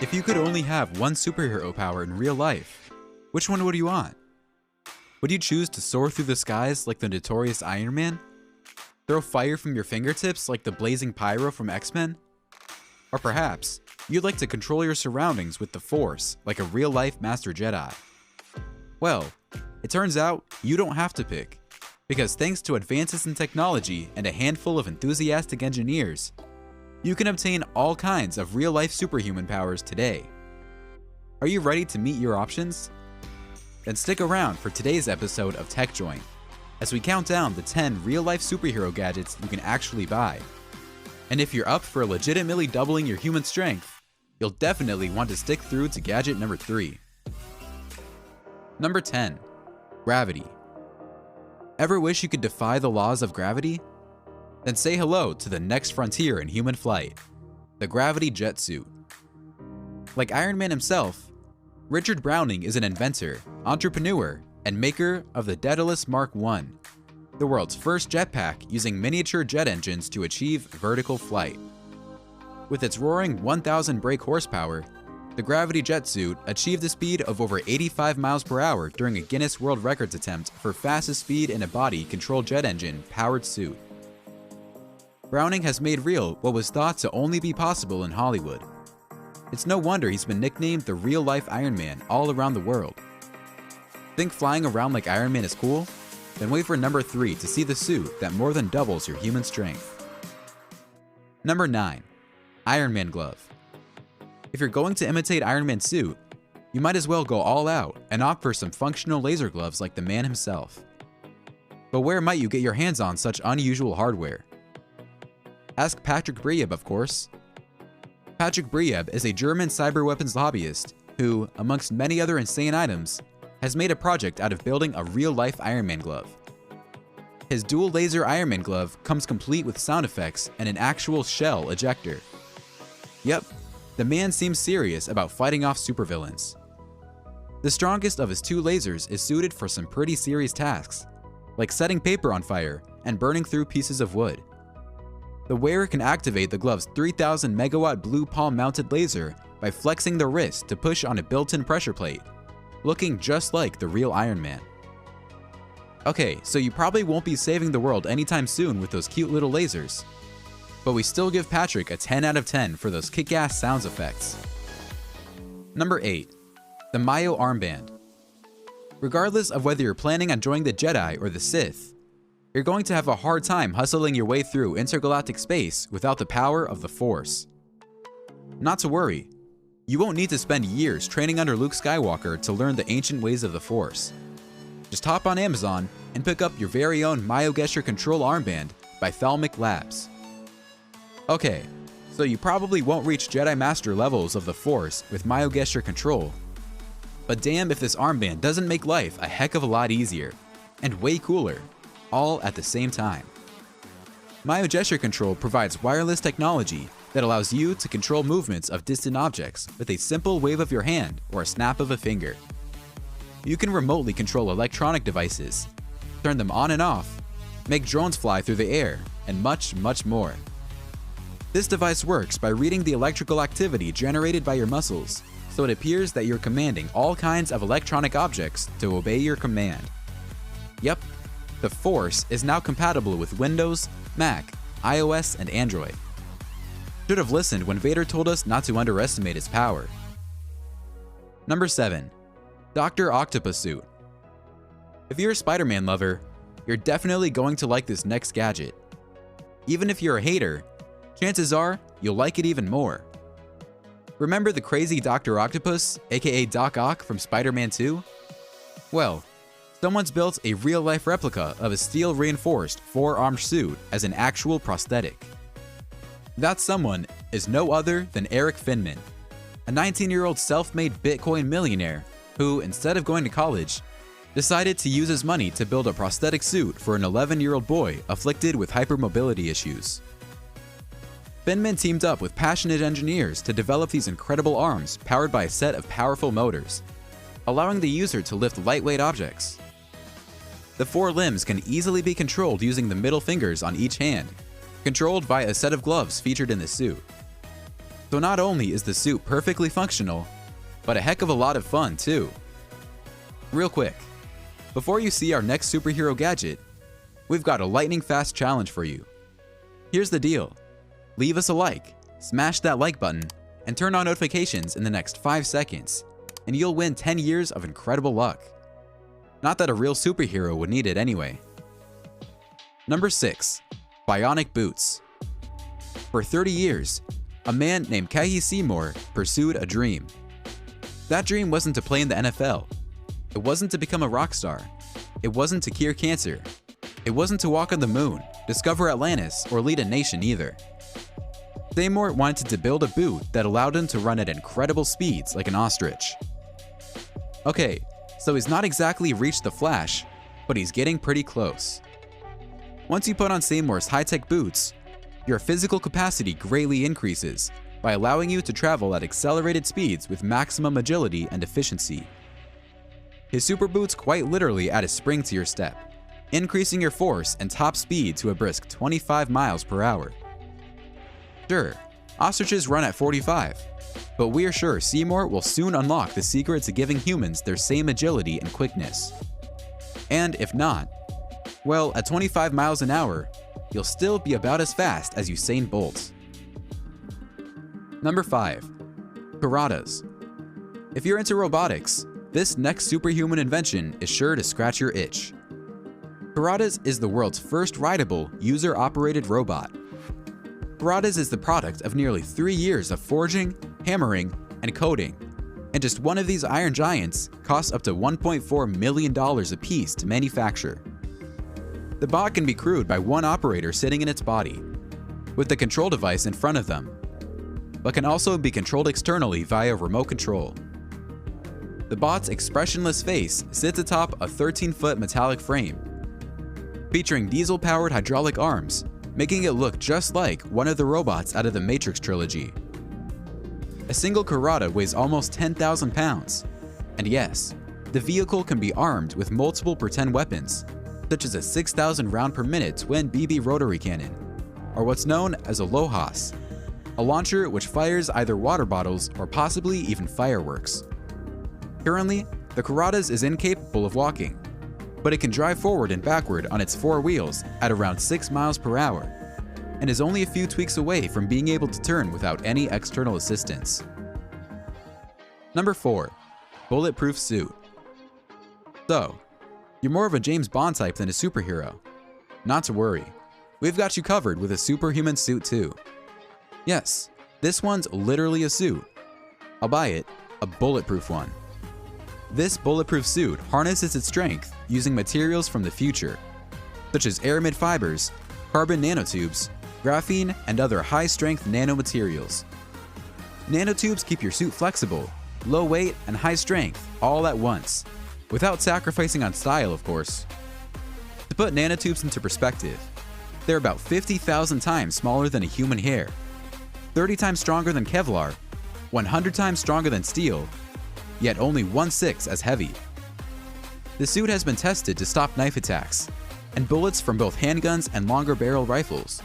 If you could only have one superhero power in real life, which one would you want? Would you choose to soar through the skies like the notorious Iron Man? Throw fire from your fingertips like the blazing pyro from X-Men? Or perhaps, you'd like to control your surroundings with the Force like a real-life Master Jedi? Well, it turns out you don't have to pick, because thanks to advances in technology and a handful of enthusiastic engineers, you can obtain all kinds of real-life superhuman powers today. Are you ready to meet your options? Then stick around for today's episode of Tech Joint, as we count down the 10 real-life superhero gadgets you can actually buy. And if you're up for legitimately doubling your human strength, you'll definitely want to stick through to gadget number 3. Number 10. Gravity. Ever wish you could defy the laws of gravity? Then say hello to the next frontier in human flight, the gravity jet suit. Like Iron Man himself, Richard Browning is an inventor, entrepreneur, and maker of the Daedalus Mark I, the world's first jetpack using miniature jet engines to achieve vertical flight. With its roaring 1,000 brake horsepower, the gravity jet suit achieved a speed of over 85 miles per hour during a Guinness World Records attempt for fastest speed in a body-controlled jet engine-powered suit. Browning has made real what was thought to only be possible in Hollywood. It's no wonder he's been nicknamed the real-life Iron Man all around the world. Think flying around like Iron Man is cool? Then wait for number 3 to see the suit that more than doubles your human strength. Number 9. Iron Man Glove. If you're going to imitate Iron Man's suit, you might as well go all out and opt for some functional laser gloves like the man himself. But where might you get your hands on such unusual hardware? Ask Patrick Brieb, of course. Patrick Brieb is a German cyber weapons lobbyist who, amongst many other insane items, has made a project out of building a real-life Iron Man glove. His dual laser Iron Man glove comes complete with sound effects and an actual shell ejector. Yep, the man seems serious about fighting off supervillains. The strongest of his 2 lasers is suited for some pretty serious tasks, like setting paper on fire and burning through pieces of wood. The wearer can activate the glove's 3000 megawatt blue palm mounted laser by flexing the wrist to push on a built-in pressure plate, looking just like the real Iron Man. Okay, so you probably won't be saving the world anytime soon with those cute little lasers, but we still give Patrick a 10 out of 10 for those kick-ass sound effects. Number 8. The Mayo Armband. Regardless of whether you're planning on joining the Jedi or the Sith, you're going to have a hard time hustling your way through intergalactic space without the power of the Force. Not to worry, you won't need to spend years training under Luke Skywalker to learn the ancient ways of the Force. Just hop on Amazon and pick up your very own Mayo Gesture Control Armband by Thalmic Labs. Okay, so you probably won't reach Jedi Master levels of the Force with Mayo Gesture Control, but damn if this armband doesn't make life a heck of a lot easier, and way cooler, all at the same time. Mayo Gesture Control provides wireless technology that allows you to control movements of distant objects with a simple wave of your hand or a snap of a finger. You can remotely control electronic devices, turn them on and off, make drones fly through the air, and much, much more. This device works by reading the electrical activity generated by your muscles, so it appears that you're commanding all kinds of electronic objects to obey your command. Yep, the Force is now compatible with Windows, Mac, iOS, and Android. Should have listened when Vader told us not to underestimate its power. Number 7. Dr. Octopus Suit. If you're a Spider-Man lover, you're definitely going to like this next gadget. Even if you're a hater, chances are you'll like it even more. Remember the crazy Dr. Octopus, aka Doc Ock from Spider-Man 2? Well, someone's built a real-life replica of a steel-reinforced 4-armed suit as an actual prosthetic. That someone is no other than Eric Finman, a 19-year-old self-made Bitcoin millionaire who, instead of going to college, decided to use his money to build a prosthetic suit for an 11-year-old boy afflicted with hypermobility issues. Finman teamed up with passionate engineers to develop these incredible arms powered by a set of powerful motors, allowing the user to lift lightweight objects. The 4 limbs can easily be controlled using the middle fingers on each hand, controlled by a set of gloves featured in the suit. So not only is the suit perfectly functional, but a heck of a lot of fun too. Real quick, before you see our next superhero gadget, we've got a lightning-fast challenge for you. Here's the deal. Leave us a like, smash that like button, and turn on notifications in the next 5 seconds, and you'll win 10 years of incredible luck. Not that a real superhero would need it anyway. Number 6. Bionic Boots. For 30 years, a man named Kaihi Seymour pursued a dream. That dream wasn't to play in the NFL. It wasn't to become a rock star. It wasn't to cure cancer. It wasn't to walk on the moon, discover Atlantis, or lead a nation either. Seymour wanted to build a boot that allowed him to run at incredible speeds like an ostrich. Okay, so he's not exactly reached the Flash, but he's getting pretty close. Once you put on Seymour's high-tech boots, your physical capacity greatly increases by allowing you to travel at accelerated speeds with maximum agility and efficiency. His super boots quite literally add a spring to your step, increasing your force and top speed to a brisk 25 miles per hour. Sure, ostriches run at 45, but we're sure Seymour will soon unlock the secret to giving humans their same agility and quickness. And if not, well, at 25 miles an hour, you'll still be about as fast as Usain Bolt. Number 5. Karatas. If you're into robotics, this next superhuman invention is sure to scratch your itch. Karatas is the world's first rideable, user-operated robot. Karatas is the product of nearly 3 years of forging, hammering, and coding, and just one of these iron giants costs up to $1.4 million a piece to manufacture. The bot can be crewed by one operator sitting in its body, with the control device in front of them, but can also be controlled externally via remote control. The bot's expressionless face sits atop a 13-foot metallic frame, featuring diesel-powered hydraulic arms, making it look just like one of the robots out of the Matrix trilogy. A single Karata weighs almost 10,000 pounds, and yes, the vehicle can be armed with multiple pretend weapons, such as a 6,000 round per minute twin BB rotary cannon, or what's known as a LOHAS, a launcher which fires either water bottles or possibly even fireworks. Currently, the Karatas is incapable of walking, but it can drive forward and backward on its 4 wheels at around 6 miles per hour, and is only a few tweaks away from being able to turn without any external assistance. Number 4. Bulletproof Suit. So, you're more of a James Bond type than a superhero. Not to worry, we've got you covered with a superhuman suit too. Yes, this one's literally a suit. Albeit, a bulletproof one. This bulletproof suit harnesses its strength using materials from the future, such as aramid fibers, carbon nanotubes, graphene, and other high-strength nanomaterials. Nanotubes keep your suit flexible, low weight, and high strength all at once, without sacrificing on style, of course. To put nanotubes into perspective, they're about 50,000 times smaller than a human hair, 30 times stronger than Kevlar, 100 times stronger than steel, yet only 1/6 as heavy. The suit has been tested to stop knife attacks and bullets from both handguns and longer barrel rifles.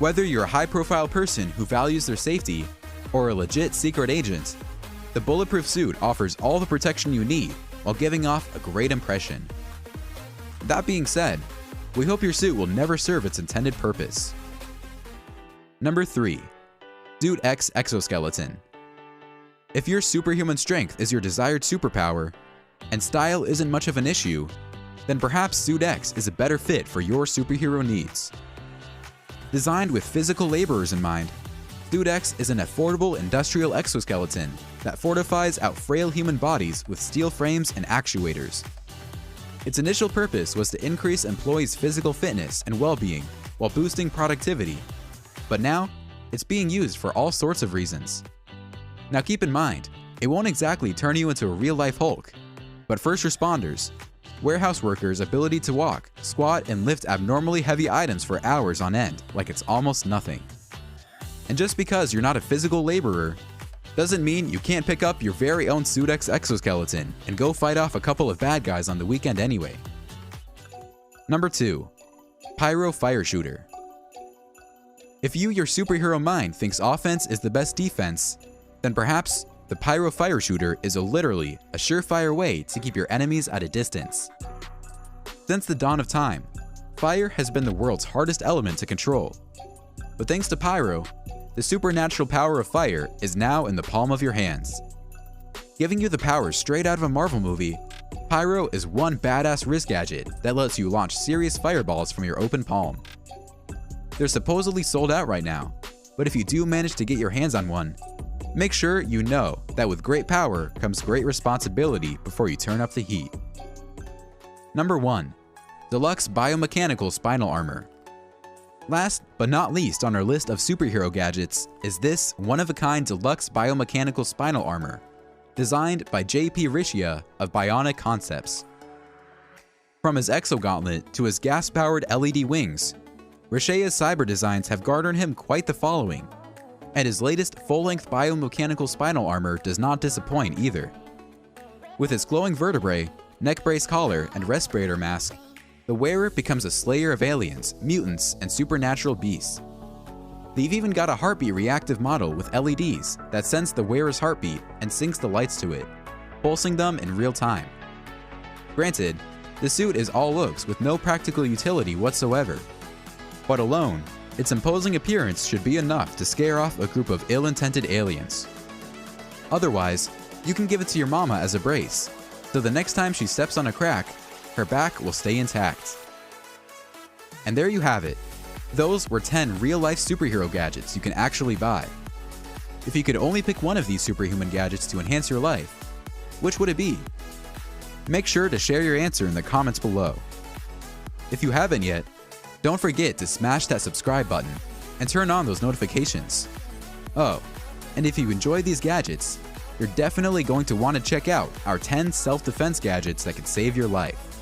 Whether you're a high-profile person who values their safety or a legit secret agent, the bulletproof suit offers all the protection you need while giving off a great impression. That being said, we hope your suit will never serve its intended purpose. Number 3. Suit X Exoskeleton. If your superhuman strength is your desired superpower, and style isn't much of an issue, then perhaps Suit X is a better fit for your superhero needs. Designed with physical laborers in mind, Suit X is an affordable industrial exoskeleton that fortifies out frail human bodies with steel frames and actuators. Its initial purpose was to increase employees' physical fitness and well-being while boosting productivity, but now it's being used for all sorts of reasons. Now keep in mind, it won't exactly turn you into a real-life Hulk, but first responders, warehouse workers' ability to walk, squat, and lift abnormally heavy items for hours on end like it's almost nothing. And just because you're not a physical laborer, doesn't mean you can't pick up your very own Suit X exoskeleton and go fight off a couple of bad guys on the weekend anyway. Number 2. Pyro Fire Shooter. If you, your superhero mind, thinks offense is the best defense, then perhaps the Pyro Fire Shooter is literally a surefire way to keep your enemies at a distance. Since the dawn of time, fire has been the world's hardest element to control. But thanks to Pyro, the supernatural power of fire is now in the palm of your hands. Giving you the power straight out of a Marvel movie, Pyro is one badass wrist gadget that lets you launch serious fireballs from your open palm. They're supposedly sold out right now, but if you do manage to get your hands on one, make sure you know that with great power comes great responsibility before you turn up the heat. Number 1. Deluxe Biomechanical Spinal Armor. Last but not least on our list of superhero gadgets is this one-of-a-kind deluxe biomechanical spinal armor, designed by J.P. Riccia of Bionic Concepts. From his exogauntlet to his gas-powered LED wings, Riccia's cyber designs have garnered him quite the following, and his latest full-length biomechanical spinal armor does not disappoint either. With its glowing vertebrae, neck brace collar, and respirator mask, the wearer becomes a slayer of aliens, mutants, and supernatural beasts. They've even got a heartbeat reactive model with LEDs that sense the wearer's heartbeat and syncs the lights to it, pulsing them in real time. Granted, the suit is all looks with no practical utility whatsoever, but alone, its imposing appearance should be enough to scare off a group of ill-intended aliens. Otherwise, you can give it to your mama as a brace, so the next time she steps on a crack, her back will stay intact. And there you have it. Those were 10 real-life superhero gadgets you can actually buy. If you could only pick one of these superhuman gadgets to enhance your life, which would it be? Make sure to share your answer in the comments below. If you haven't yet, don't forget to smash that subscribe button and turn on those notifications. Oh, and if you enjoy these gadgets, you're definitely going to want to check out our 10 self-defense gadgets that could save your life.